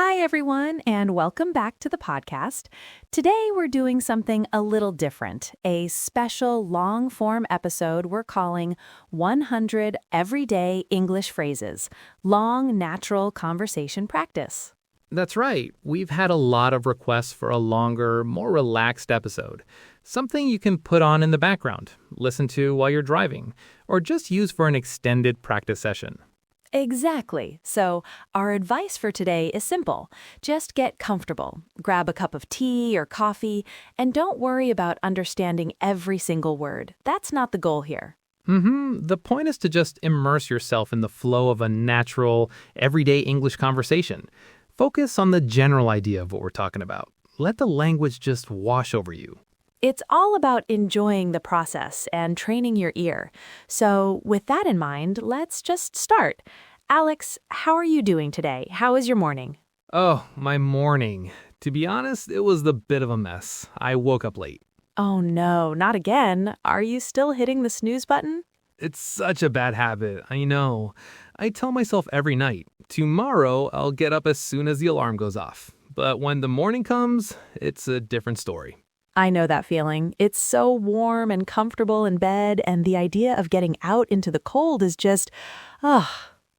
Hi, everyone, and welcome back to the podcast. Today, we're doing something a little different, a special long-form episode we're calling 100 Everyday English Phrases, Long Natural Conversation Practice. That's right. We've had a lot of requests for a longer, more relaxed episode. Something you can put on in the background, listen to while you're driving, or just use for an extended practice session. Exactly. So, our advice for today is simple. Just get comfortable, grab a cup of tea or coffee, and don't worry about understanding every single word. That's not the goal here. The point is to just immerse yourself in the flow of a natural, everyday English conversation. Focus on the general idea of what we're talking about. Let the language just wash over you. It's all about enjoying the process and training your ear. So, with that in mind, let's just start. Alex, how are you doing today? How is your morning? Oh, my morning. To be honest, it was a bit of a mess. I woke up late. Oh no, not again. Are you still hitting the snooze button? It's such a bad habit, I know. I tell myself every night, tomorrow I'll get up as soon as the alarm goes off. But when the morning comes, it's a different story. I know that feeling. It's so warm and comfortable in bed, and the idea of getting out into the cold is just, ugh.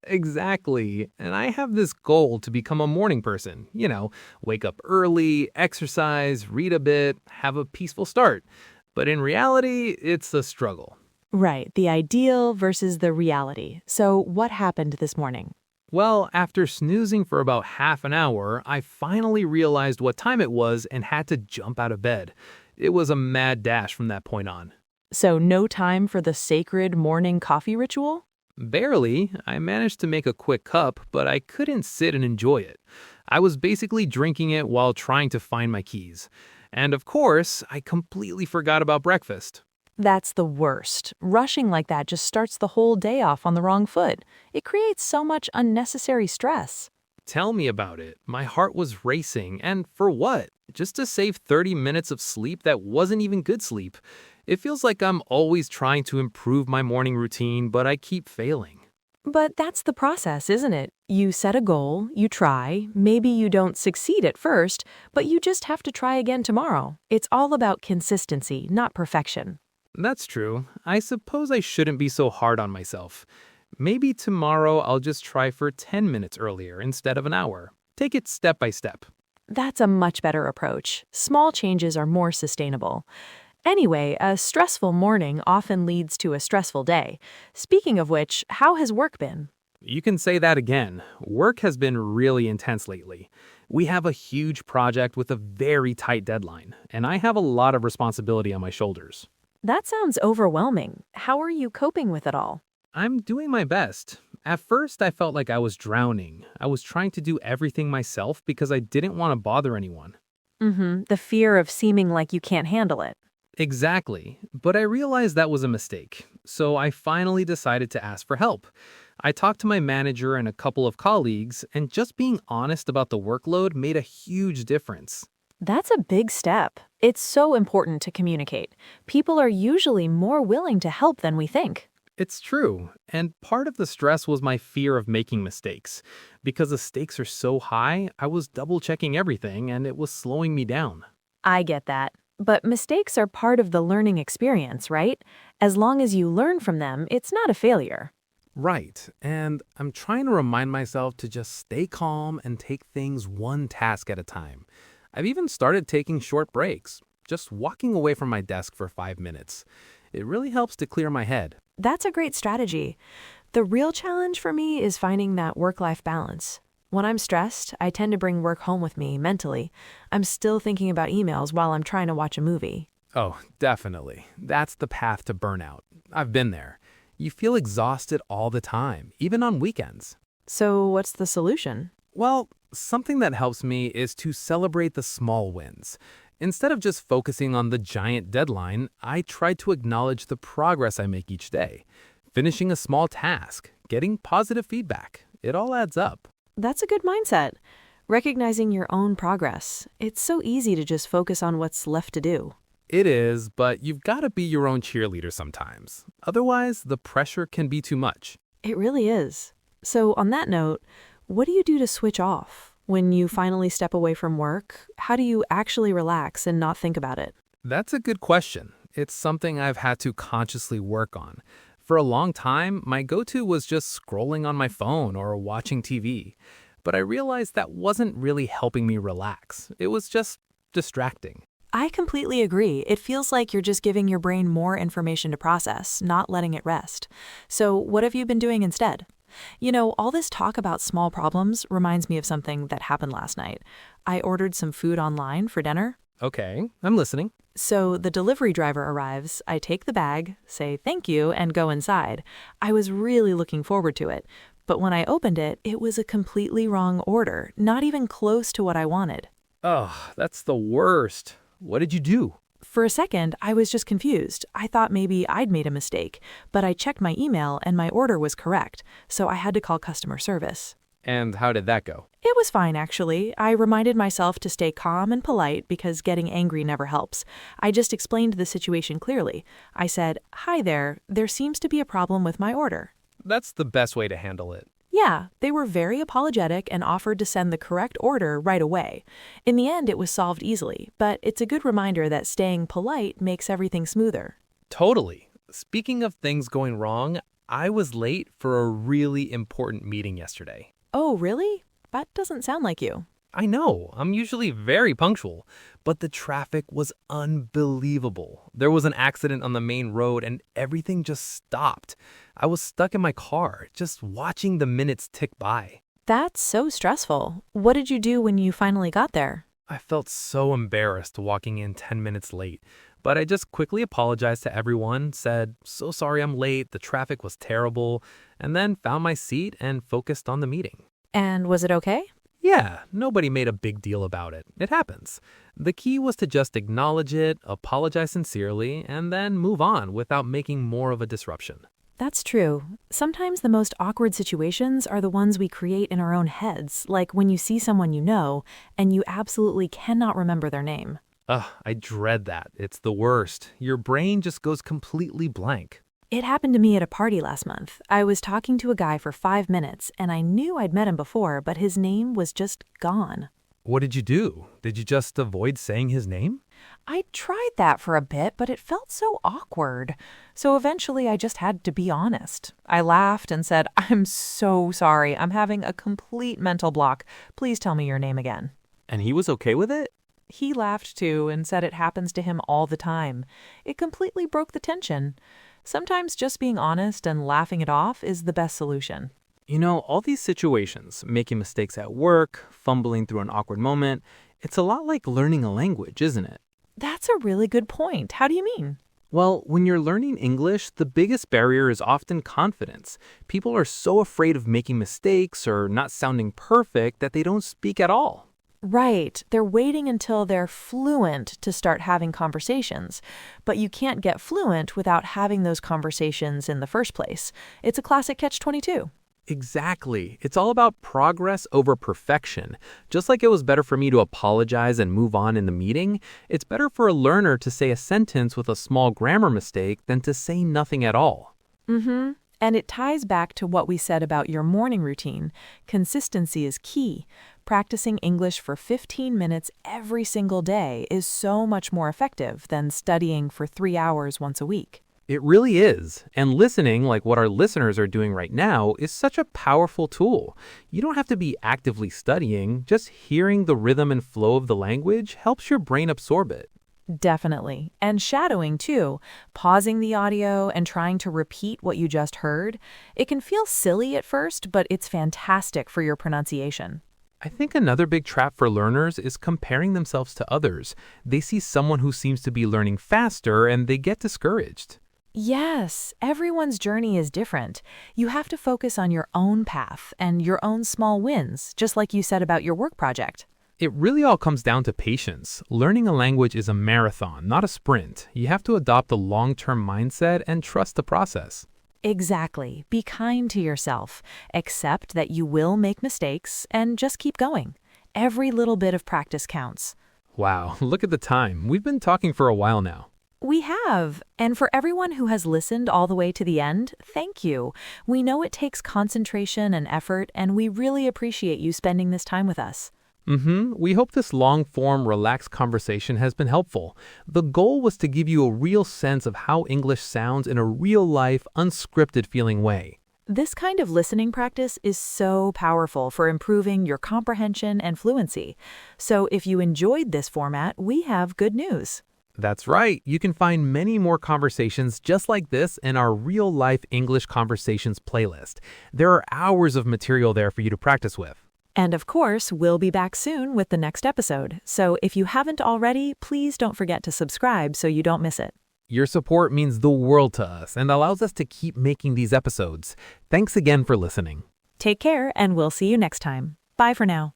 Exactly. And I have this goal to become a morning person. Wake up early, exercise, read a bit, have a peaceful start. But in reality, it's a struggle. Right, the ideal versus the reality. So what happened this morning? Well, after snoozing for about half an hour, I finally realized what time it was and had to jump out of bed. It was a mad dash from that point on. So no time for the sacred morning coffee ritual? Barely. I managed to make a quick cup, but I couldn't sit and enjoy it. I was basically drinking it while trying to find my keys. And of course, I completely forgot about breakfast. That's the worst. Rushing like that just starts the whole day off on the wrong foot. It creates so much unnecessary stress. Tell me about it. My heart was racing, and for what? Just to save 30 minutes of sleep that wasn't even good sleep. It feels like I'm always trying to improve my morning routine, but I keep failing. But that's the process, isn't it? You set a goal, you try, maybe you don't succeed at first, but you just have to try again tomorrow. It's all about consistency, not perfection. That's true. I suppose I shouldn't be so hard on myself. Maybe tomorrow I'll just try for 10 minutes earlier instead of an hour. Take it step by step. That's a much better approach. Small changes are more sustainable. Anyway, a stressful morning often leads to a stressful day. Speaking of which, how has work been? You can say that again. Work has been really intense lately. We have a huge project with a very tight deadline, and I have a lot of responsibility on my shoulders. That sounds overwhelming. How are you coping with it all? I'm doing my best. At first, I felt like I was drowning. I was trying to do everything myself because I didn't want to bother anyone. The fear of seeming like you can't handle it. Exactly. But I realized that was a mistake. So I finally decided to ask for help. I talked to my manager and a couple of colleagues, and just being honest about the workload made a huge difference. That's a big step. It's so important to communicate. People are usually more willing to help than we think. It's true. And part of the stress was my fear of making mistakes. Because the stakes are so high, I was double-checking everything, and it was slowing me down. I get that. But mistakes are part of the learning experience, right? As long as you learn from them, it's not a failure. Right. And I'm trying to remind myself to just stay calm and take things one task at a time. I've even started taking short breaks, just walking away from my desk for 5 minutes. It really helps to clear my head. That's a great strategy. The real challenge for me is finding that work-life balance. When I'm stressed, I tend to bring work home with me mentally. I'm still thinking about emails while I'm trying to watch a movie. Oh, definitely. That's the path to burnout. I've been there. You feel exhausted all the time, even on weekends. So what's the solution? Well, something that helps me is to celebrate the small wins. Instead of just focusing on the giant deadline, I try to acknowledge the progress I make each day. Finishing a small task, getting positive feedback, it all adds up. That's a good mindset. Recognizing your own progress. It's so easy to just focus on what's left to do. It is, but you've got to be your own cheerleader sometimes. Otherwise, the pressure can be too much. It really is. So on that note, what do you do to switch off? When you finally step away from work, how do you actually relax and not think about it? That's a good question. It's something I've had to consciously work on. For a long time, my go-to was just scrolling on my phone or watching TV. But I realized that wasn't really helping me relax. It was just distracting. I completely agree. It feels like you're just giving your brain more information to process, not letting it rest. So, what have you been doing instead? All this talk about small problems reminds me of something that happened last night. I ordered some food online for dinner. Okay, I'm listening. So the delivery driver arrives, I take the bag, say thank you, and go inside. I was really looking forward to it. But when I opened it, it was a completely wrong order, not even close to what I wanted. Oh, that's the worst. What did you do? For a second, I was just confused. I thought maybe I'd made a mistake, but I checked my email and my order was correct, so I had to call customer service. And how did that go? It was fine, actually. I reminded myself to stay calm and polite because getting angry never helps. I just explained the situation clearly. I said, "Hi there seems to be a problem with my order." That's the best way to handle it. Yeah, they were very apologetic and offered to send the correct order right away. In the end, it was solved easily, but it's a good reminder that staying polite makes everything smoother. Totally. Speaking of things going wrong, I was late for a really important meeting yesterday. Oh, really? That doesn't sound like you. I know, I'm usually very punctual, but the traffic was unbelievable. There was an accident on the main road and everything just stopped. I was stuck in my car, just watching the minutes tick by. That's so stressful. What did you do when you finally got there? I felt so embarrassed walking in 10 minutes late, but I just quickly apologized to everyone, said, "So sorry I'm late, the traffic was terrible," and then found my seat and focused on the meeting. And was it okay? Yeah, nobody made a big deal about it. It happens. The key was to just acknowledge it, apologize sincerely, and then move on without making more of a disruption. That's true. Sometimes the most awkward situations are the ones we create in our own heads, like when you see someone you know and you absolutely cannot remember their name. Ugh, I dread that. It's the worst. Your brain just goes completely blank. It happened to me at a party last month. I was talking to a guy for 5 minutes, and I knew I'd met him before, but his name was just gone. What did you do? Did you just avoid saying his name? I tried that for a bit, but it felt so awkward. So eventually I just had to be honest. I laughed and said, "I'm so sorry. I'm having a complete mental block. Please tell me your name again." And he was okay with it? He laughed too and said it happens to him all the time. It completely broke the tension. Sometimes just being honest and laughing it off is the best solution. You know, all these situations, making mistakes at work, fumbling through an awkward moment, it's a lot like learning a language, isn't it? That's a really good point. How do you mean? Well, when you're learning English, the biggest barrier is often confidence. People are so afraid of making mistakes or not sounding perfect that they don't speak at all. Right. They're waiting until they're fluent to start having conversations. But you can't get fluent without having those conversations in the first place. It's a classic catch-22. Exactly. It's all about progress over perfection. Just like it was better for me to apologize and move on in the meeting, it's better for a learner to say a sentence with a small grammar mistake than to say nothing at all. Mm-hmm. And it ties back to what we said about your morning routine. Consistency is key. Practicing English for 15 minutes every single day is so much more effective than studying for 3 hours once a week. It really is. And listening, like what our listeners are doing right now, is such a powerful tool. You don't have to be actively studying. Just hearing the rhythm and flow of the language helps your brain absorb it. Definitely. And shadowing, too. Pausing the audio and trying to repeat what you just heard. It can feel silly at first, but it's fantastic for your pronunciation. I think another big trap for learners is comparing themselves to others. They see someone who seems to be learning faster and they get discouraged. Yes, everyone's journey is different. You have to focus on your own path and your own small wins, just like you said about your work project. It really all comes down to patience. Learning a language is a marathon, not a sprint. You have to adopt a long-term mindset and trust the process. Exactly. Be kind to yourself. Accept that you will make mistakes and just keep going. Every little bit of practice counts. Wow, look at the time. We've been talking for a while now. We have. And for everyone who has listened all the way to the end, thank you. We know it takes concentration and effort, and we really appreciate you spending this time with us. We hope this long-form, relaxed conversation has been helpful. The goal was to give you a real sense of how English sounds in a real-life, unscripted feeling way. This kind of listening practice is so powerful for improving your comprehension and fluency. So if you enjoyed this format, we have good news. That's right. You can find many more conversations just like this in our real-life English conversations playlist. There are hours of material there for you to practice with. And of course, we'll be back soon with the next episode. So if you haven't already, please don't forget to subscribe so you don't miss it. Your support means the world to us and allows us to keep making these episodes. Thanks again for listening. Take care, and we'll see you next time. Bye for now.